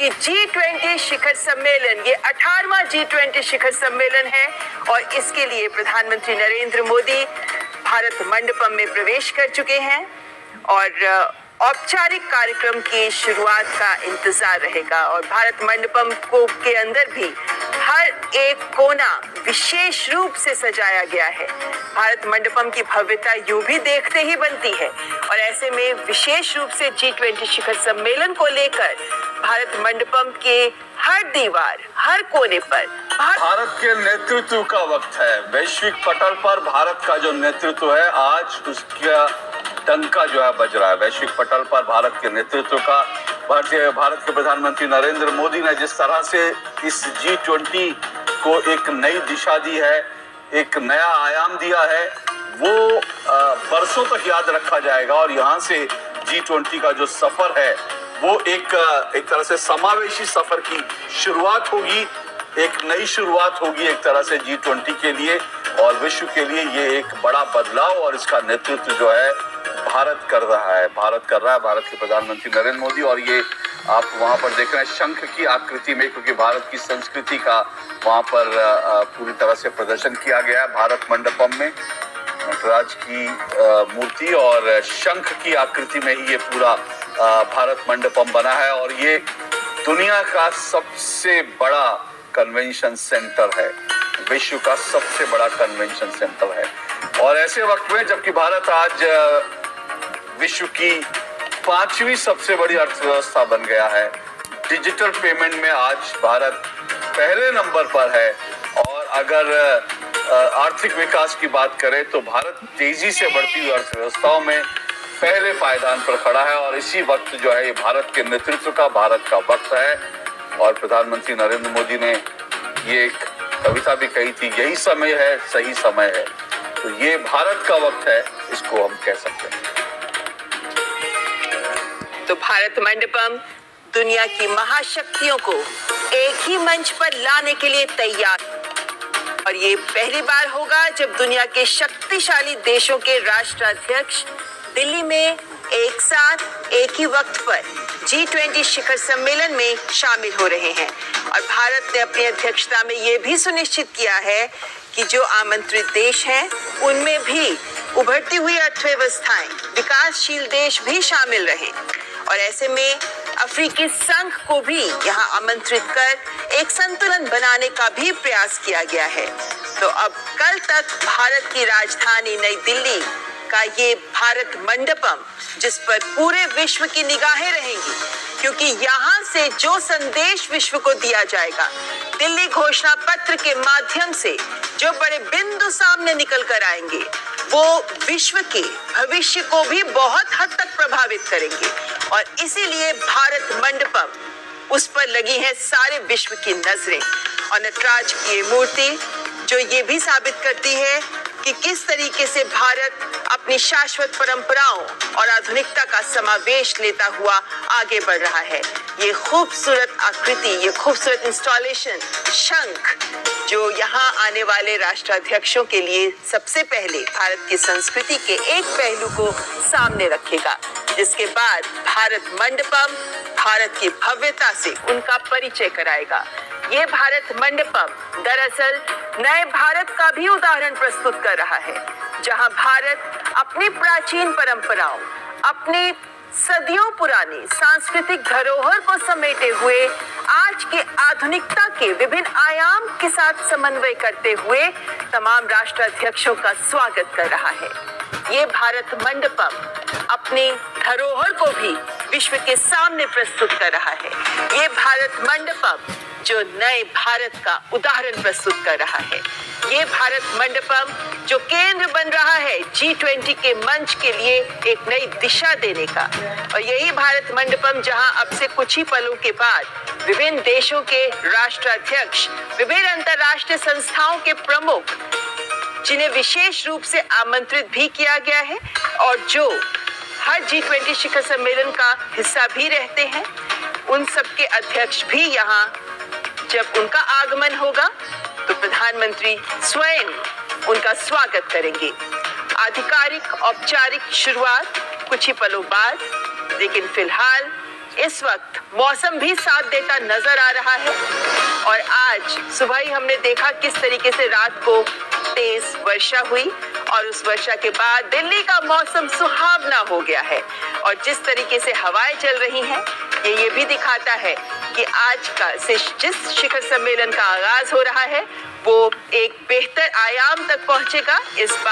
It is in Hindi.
कि G20 शिखर सम्मेलन, ये 18वां G20 शिखर सम्मेलन है और इसके लिए प्रधानमंत्री नरेंद्र मोदी भारत मंडपम में प्रवेश कर चुके हैं और औपचारिक कार्यक्रम की शुरुआत का इंतजार रहेगा। और भारत मंडपम के अंदर भी हर एक कोना विशेष रूप से सजाया गया है। भारत मंडपम की भव्यता यूं भी देखते ही बनती है और ऐसे में विशेष रूप से G20 शिखर सम्मेलन को लेकर भारत मंडपम के हर दीवार, हर कोने पर भारत के नेतृत्व का वक्त है। वैश्विक पटल पर भारत का जो नेतृत्व है, आज उसका डंका जो है बज रहा है। वैश्विक पटल पर भारत के नेतृत्व का भारत के प्रधानमंत्री नरेंद्र मोदी ने जिस तरह से इस G20 को एक नई दिशा दी है, एक नया आयाम दिया है, वो बरसों तक याद रखा जाएगा। और यहाँ से G20 का जो सफर है वो एक तरह से समावेशी सफर की शुरुआत होगी, एक नई शुरुआत होगी एक तरह से G20 के लिए और विश्व के लिए। ये एक बड़ा बदलाव और इसका नेतृत्व जो है भारत कर रहा है भारत के प्रधानमंत्री नरेंद्र मोदी। और ये आप वहां पर देख रहे हैं शंख की आकृति में, क्योंकि भारत की संस्कृति का वहां पर पूरी तरह से प्रदर्शन किया गया है। भारत मंडपम में नटराज की मूर्ति और शंख की आकृति में ही ये पूरा भारत मंडपम बना है और ये दुनिया का सबसे बड़ा कन्वेंशन सेंटर है, विश्व का सबसे बड़ा कन्वेंशन सेंटर है। और ऐसे वक्त में जबकि भारत आज विश्व की 5वीं सबसे बड़ी अर्थव्यवस्था बन गया है, डिजिटल पेमेंट में आज भारत पहले नंबर पर है और अगर आर्थिक विकास की बात करें तो भारत तेजी से बढ़ती हुई अर्थव्यवस्थाओं में पहले पायदान पर खड़ा है। और इसी वक्त जो है ये भारत के नेतृत्व का, भारत का वक्त है। और प्रधानमंत्री नरेंद्र मोदी ने ये एक कविता भी कही थी, यही समय है, सही समय है। तो ये भारत का वक्त है, इसको हम कह सकते हैं। तो भारत मंडपम दुनिया की महाशक्तियों को एक ही मंच पर लाने के लिए तैयार और ये पहली बार होगा जब दुनिया के शक्तिशाली देशों के राष्ट्राध्यक्ष दिल्ली में एक साथ एक ही वक्त पर G20 शिखर सम्मेलन में शामिल हो रहे हैं। और भारत ने अपनी अध्यक्षता में ये भी सुनिश्चित किया है कि जो आमंत्रित देश हैं उनमें भी उभरती हुई अर्थव्यवस्थाएं, विकासशील देश भी शामिल रहे। और ऐसे में अफ्रीकी संघ को भी यहां आमंत्रित कर एक संतुलन बनाने का भी प्रयास किया गया है। तो अब कल तक भारत की राजधानी नई दिल्ली का ये भारत मंडपम, जिस पर पूरे विश्व की निगाहें रहेंगी, क्योंकि यहाँ से जो संदेश विश्व को दिया जाएगा, दिल्ली घोषणा पत्र के माध्यम से जो बड़े बिंदु सामने निकल कर आएंगे, वो विश्व के भविष्य को भी बहुत हद तक प्रभावित करेंगे। और इसीलिए भारत मंडपम, उस पर लगी है सारे विश्व की नजरें। और नटराज की ये मूर्ति जो ये भी साबित करती है कि किस तरीके से भारत अपनी शाश्वत परंपराओं और आधुनिकता का समावेश लेता हुआ आगे बढ़ रहा है। ये खूबसूरत आकृति, ये खूबसूरत इंस्टॉलेशन शंख जो यहाँ आने वाले राष्ट्राध्यक्षों के लिए सबसे पहले भारत की संस्कृति के एक पहलू को सामने रखेगा, जिसके बाद भारत मंडपम भारत की भव्यता से उनका परिचय कराएगा। ये भारत मंडपम दरअसल नए भारत का भी उदाहरण प्रस्तुत कर रहा है, जहां भारत अपनी प्राचीन परंपराओं, अपनी सदियों पुरानी सांस्कृतिक धरोहर को समेटे हुए आज के आधुनिकता के विभिन्न आयाम के साथ समन्वय करते हुए तमाम राष्ट्राध्यक्षों का स्वागत कर रहा है। ये भारत मंडपम अपनी धरोहर को भी विश्व के सामने प्रस्तुत कर रहा है। ये भारत मंडपम जो नए भारत का उदाहरण प्रस्तुत कर रहा है। ये भारत मंडपम जो केंद्र बन रहा है G20 के मंच के लिए एक नई दिशा देने का। और यही भारत मंडपम जहां अब से कुछ ही पलों के बाद विभिन्न देशों के राष्ट्राध्यक्ष, विभिन्न अंतर्राष्ट्रीय संस्थाओं के प्रमुख, जिन्हें विशेष रूप से आमंत्रित भी किया गया है और जो हर G20 शिखर सम्मेलन का हिस्सा भी रहते हैं, उन सबके अध्यक्ष भी यहाँ जब उनका आगमन होगा तो प्रधानमंत्री स्वयं उनका स्वागत करेंगे। आधिकारिक औपचारिक शुरुआत कुछ ही पलों बाद, लेकिन फिलहाल इस वक्त मौसम भी साथ देता नजर आ रहा है और आज सुबह ही हमने देखा किस तरीके से रात को तेज वर्षा हुई और उस वर्षा के बाद दिल्ली का मौसम सुहावना हो गया है और जिस तरीके से हवाएं चल रही हैं ये भी दिखाता है कि आज का जिस शिखर सम्मेलन का आगाज हो रहा है वो एक बेहतर आयाम तक पहुंचेगा। इस बात